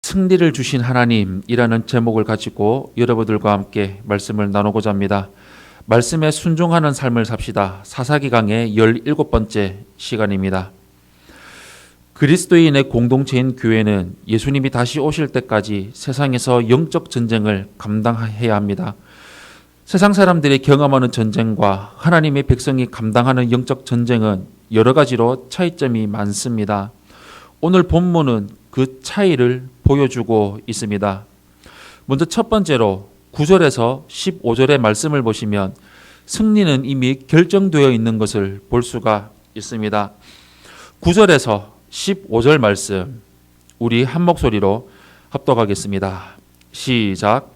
승리를 주신 하나님이라는 제목을 가지고 여러분들과 함께 말씀을 나누고자 합니다. 말씀에 순종하는 삶을 삽시다. 사사기 강의 17번째 시간입니다. 그리스도인의 공동체인 교회는 예수님이 다시 오실 때까지 세상에서 영적 전쟁을 감당해야 합니다. 세상 사람들이 경험하는 전쟁과 하나님의 백성이 감당하는 영적 전쟁은 여러 가지로 차이점이 많습니다. 오늘 본문은 그 차이를 보여주고 있습니다. 먼저 첫 번째로 9절에서 15절의 말씀을 보시면 승리는 이미 결정되어 있는 것을 볼 수가 있습니다. 9절에서 15절 말씀 우리 한 목소리로 합독하겠습니다. 시작.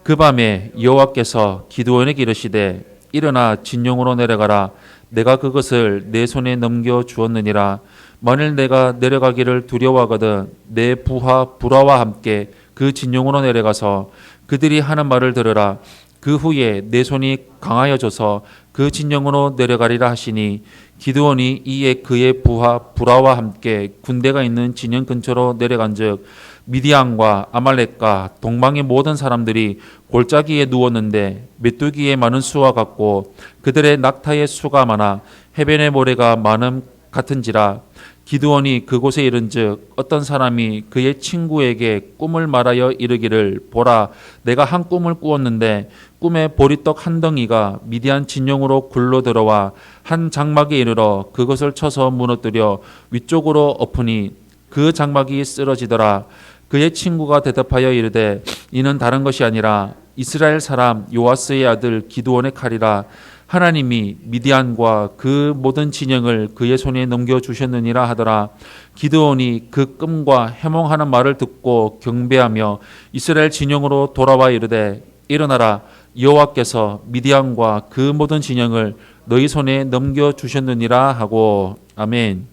그 밤에 여호와께서 기드온에게 이르시되 일어나 진영으로 내려가라. 내가 그것을 내 손에 넘겨 주었느니라. 만일 내가 내려가기를 두려워하거든 내 부하 불화와 함께 그 진영으로 내려가서 그들이 하는 말을 들으라. 그 후에 내 손이 강하여져서 그 진영으로 내려가리라 하시니 기드온이 이에 그의 부하 불화와 함께 군대가 있는 진영 근처로 내려간즉 미디안과 아말렉과 동방의 모든 사람들이 골짜기에 누웠는데 메뚜기의 많은 수와 같고 그들의 낙타의 수가 많아 해변의 모래가 많음 같은지라. 기드온이 그곳에 이른즉 어떤 사람이 그의 친구에게 꿈을 말하여 이르기를 보라, 내가 한 꿈을 꾸었는데 꿈에 보리떡 한 덩이가 미디안 진영으로 굴러 들어와 한 장막에 이르러 그것을 쳐서 무너뜨려 위쪽으로 엎으니 그 장막이 쓰러지더라. 그의 친구가 대답하여 이르되 이는 다른 것이 아니라 이스라엘 사람 요아스의 아들 기드온의 칼이라. 하나님이 미디안과 그 모든 진영을 그의 손에 넘겨주셨느니라 하더라. 기드온이 그 꿈과 해몽하는 말을 듣고 경배하며 이스라엘 진영으로 돌아와 이르되 일어나라. 여호와께서 미디안과 그 모든 진영을 너희 손에 넘겨주셨느니라 하고. 아멘.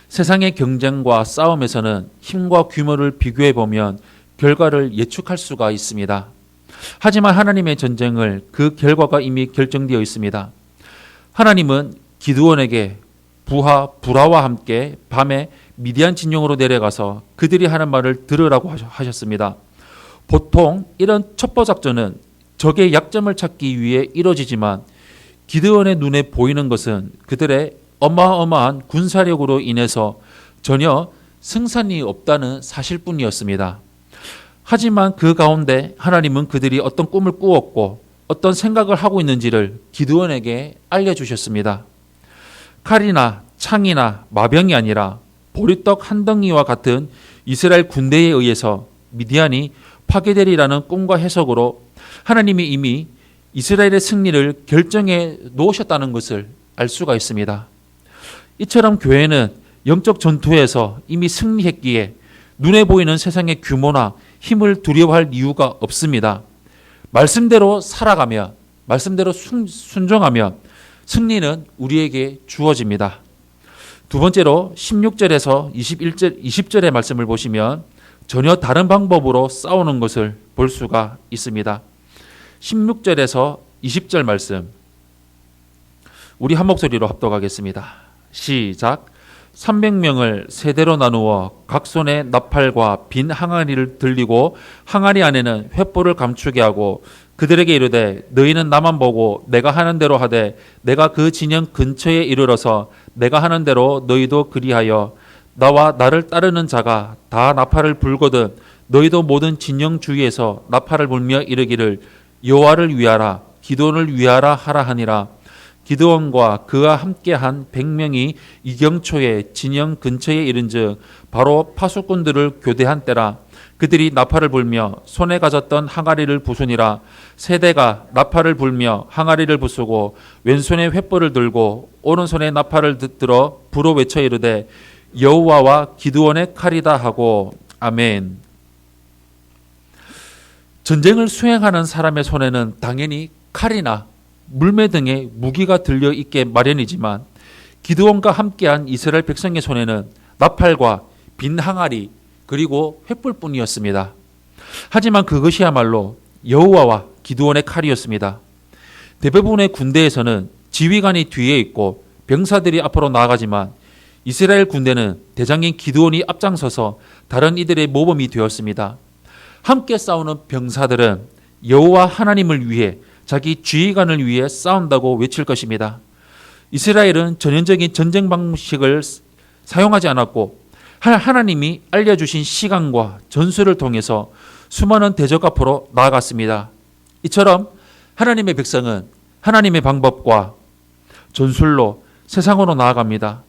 세상의 경쟁과 싸움에서는 힘과 규모를 비교해 보면 결과를 예측할 수가 있습니다. 하지만 하나님의 전쟁을 그 결과가 이미 결정되어 있습니다. 하나님은 기드온에게 부하 불화와 함께 밤에 미디안 진영으로 내려가서 그들이 하는 말을 들으라고 하셨습니다. 보통 이런 첩보 작전은 적의 약점을 찾기 위해 이루어지지만 기드온의 눈에 보이는 것은 그들의 어마어마한 군사력으로 인해서 전혀 승산이 없다는 사실뿐이었습니다. 하지만 그 가운데 하나님은 그들이 어떤 꿈을 꾸었고 어떤 생각을 하고 있는지를 기드온에게 알려주셨습니다. 칼이나 창이나 마병이 아니라 보리떡 한 덩이와 같은 이스라엘 군대에 의해서 미디안이 파괴되리라는 꿈과 해석으로 하나님이 이미 이스라엘의 승리를 결정해 놓으셨다는 것을 알 수가 있습니다. 이처럼 교회는 영적 전투에서 이미 승리했기에 눈에 보이는 세상의 규모나 힘을 두려워할 이유가 없습니다. 말씀대로 살아가면, 말씀대로 순종하면 승리는 우리에게 주어집니다. 두 번째로 16절에서 20절의 말씀을 보시면 전혀 다른 방법으로 싸우는 것을 볼 수가 있습니다. 16절에서 20절 말씀 우리 한 목소리로 합독하겠습니다. 시작. 300명을 세대로 나누어 각 손에 나팔과 빈 항아리를 들리고 항아리 안에는 횃불을 감추게 하고 그들에게 이르되 너희는 나만 보고 내가 하는 대로 하되 내가 그 진영 근처에 이르러서 내가 하는 대로 너희도 그리하여 나와 나를 따르는 자가 다 나팔을 불거든 너희도 모든 진영 주위에서 나팔을 불며 이르기를 여호와를 위하라 기드온을 위하라 하라 하니라. 기드온과 그와 함께한 100명이 이경초에 진영 근처에 이른즉 바로 파수꾼들을 교대한 때라. 그들이 나팔을 불며 손에 가졌던 항아리를 부수니라. 세대가 나팔을 불며 항아리를 부수고 왼손에 횃불을 들고 오른손에 나팔을 들어 불어 외쳐 이르되 여호와와 기드온의 칼이다 하고. 아멘. 전쟁을 수행하는 사람의 손에는 당연히 칼이나 물매 등의 무기가 들려 있게 마련이지만 기드온과 함께한 이스라엘 백성의 손에는 나팔과 빈 항아리 그리고 횃불뿐이었습니다. 하지만 그것이야말로 여호와와 기드온의 칼이었습니다. 대부분의 군대에서는 지휘관이 뒤에 있고 병사들이 앞으로 나아가지만 이스라엘 군대는 대장인 기드온이 앞장서서 다른 이들의 모범이 되었습니다. 함께 싸우는 병사들은 여호와 하나님을 위해 자기 지휘관을 위해 싸운다고 외칠 것입니다. 이스라엘은 전형적인 전쟁 방식을 사용하지 않았고 하나님이 알려주신 시간과 전술을 통해서 수많은 대적 앞으로 나아갔습니다. 이처럼 하나님의 백성은 하나님의 방법과 전술로 세상으로 나아갑니다.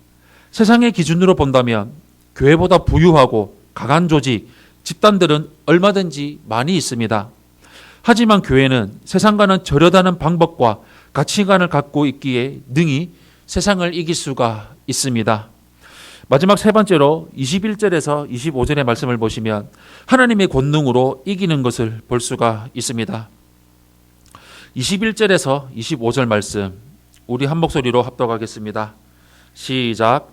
세상의 기준으로 본다면 교회보다 부유하고 강한 조직, 집단들은 얼마든지 많이 있습니다. 하지만 교회는 세상과는 절여다는 방법과 가치관을 갖고 있기에 능히 세상을 이길 수가 있습니다. 마지막 세 번째로 21절에서 25절의 말씀을 보시면 하나님의 권능으로 이기는 것을 볼 수가 있습니다. 21절에서 25절 말씀 우리 한 목소리로 합독하겠습니다. 시작.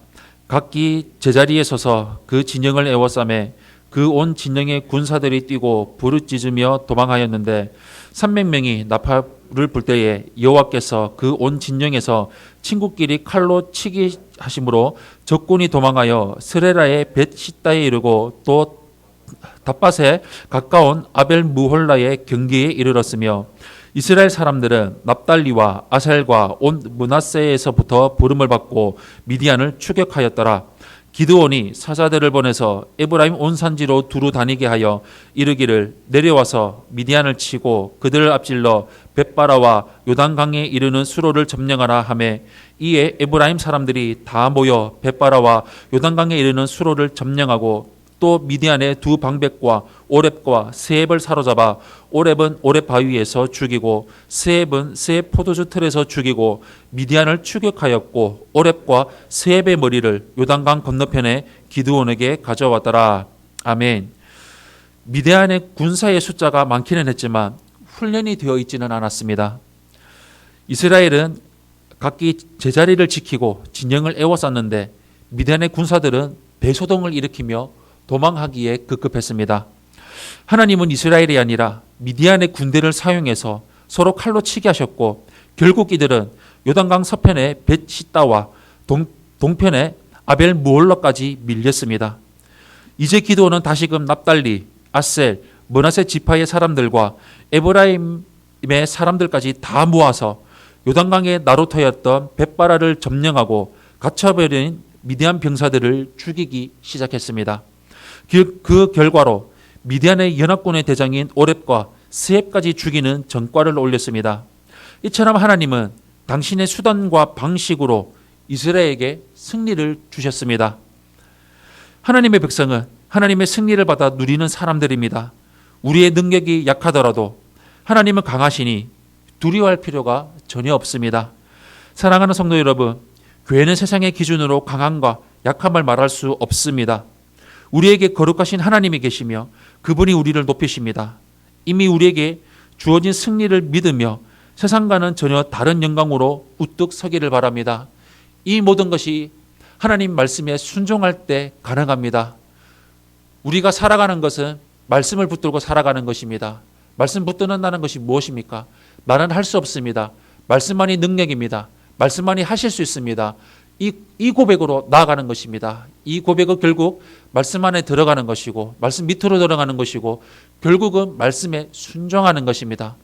각기 제자리에 서서 그 진영을 에워싸매 그 온 진영의 군사들이 뛰고 부르짖으며 도망하였는데 300명이 나팔을 불 때에 여호와께서 그 온 진영에서 친구끼리 칼로 치기 하심으로 적군이 도망하여 스레라의 벳시다에 이르고 또 답밭에 가까운 아벨 무홀라의 경계에 이르렀으며 이스라엘 사람들은 납달리와 아셀과 온 므낫세에서부터 부름을 받고 미디안을 추격하였더라. 기드온이 사자들을 보내서 에브라임 온 산지로 두루 다니게 하여 이르기를 내려와서 미디안을 치고 그들을 앞질러 벳바라와 요단강에 이르는 수로를 점령하라 하매 이에 에브라임 사람들이 다 모여 벳바라와 요단강에 이르는 수로를 점령하고 또 미디안의 두 방백과 오렙과 스앱을 사로잡아 오렙은 오렙 바위에서 죽이고 스앱은 스앱 포도주 틀에서 죽이고 미디안을 추격하였고 오렙과 스앱의 머리를 요단강 건너편에 기드온에게 가져왔더라. 아멘. 미디안의 군사의 숫자가 많기는 했지만 훈련이 되어 있지는 않았습니다. 이스라엘은 각기 제자리를 지키고 진영을 에워쌌는데 미디안의 군사들은 대소동을 일으키며 도망하기에 급급했습니다. 하나님은 이스라엘이 아니라 미디안의 군대를 사용해서 서로 칼로 치게 하셨고 결국 이들은 요단강 서편의 벳시다와 동편의 아벨 무홀라까지 밀렸습니다. 이제 기드온은 다시금 납달리, 아셀, 므낫세 지파의 사람들과 에브라임의 사람들까지 다 모아서 요단강의 나루터였던 벳바라를 점령하고 갇혀버린 미디안 병사들을 죽이기 시작했습니다. 그 결과로 미디안의 연합군의 대장인 오렙과 스앱까지 죽이는 전과를 올렸습니다. 이처럼 하나님은 당신의 수단과 방식으로 이스라엘에게 승리를 주셨습니다. 하나님의 백성은 하나님의 승리를 받아 누리는 사람들입니다. 우리의 능력이 약하더라도 하나님은 강하시니 두려워할 필요가 전혀 없습니다. 사랑하는 성도 여러분, 교회는 세상의 기준으로 강함과 약함을 말할 수 없습니다. 우리에게 거룩하신 하나님이 계시며 그분이 우리를 높이십니다. 이미 우리에게 주어진 승리를 믿으며 세상과는 전혀 다른 영광으로 우뚝 서기를 바랍니다. 이 모든 것이 하나님 말씀에 순종할 때 가능합니다. 우리가 살아가는 것은 말씀을 붙들고 살아가는 것입니다. 말씀 붙드는다는 것이 무엇입니까? 나는 할 수 없습니다. 말씀만이 능력입니다. 말씀만이 하실 수 있습니다. 이 고백으로 나아가는 것입니다. 이 고백은 결국 말씀 안에 들어가는 것이고 말씀 밑으로 들어가는 것이고 결국은 말씀에 순종하는 것입니다.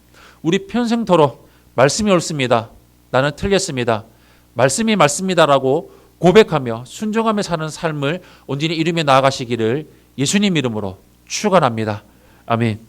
우리 평생토록 말씀이 옳습니다. 나는 틀렸습니다. 말씀이 맞습니다라고 고백하며 순종하며 사는 삶을 온전히 이루며 나아가시기를 예수님 이름으로 축원합니다. 아멘.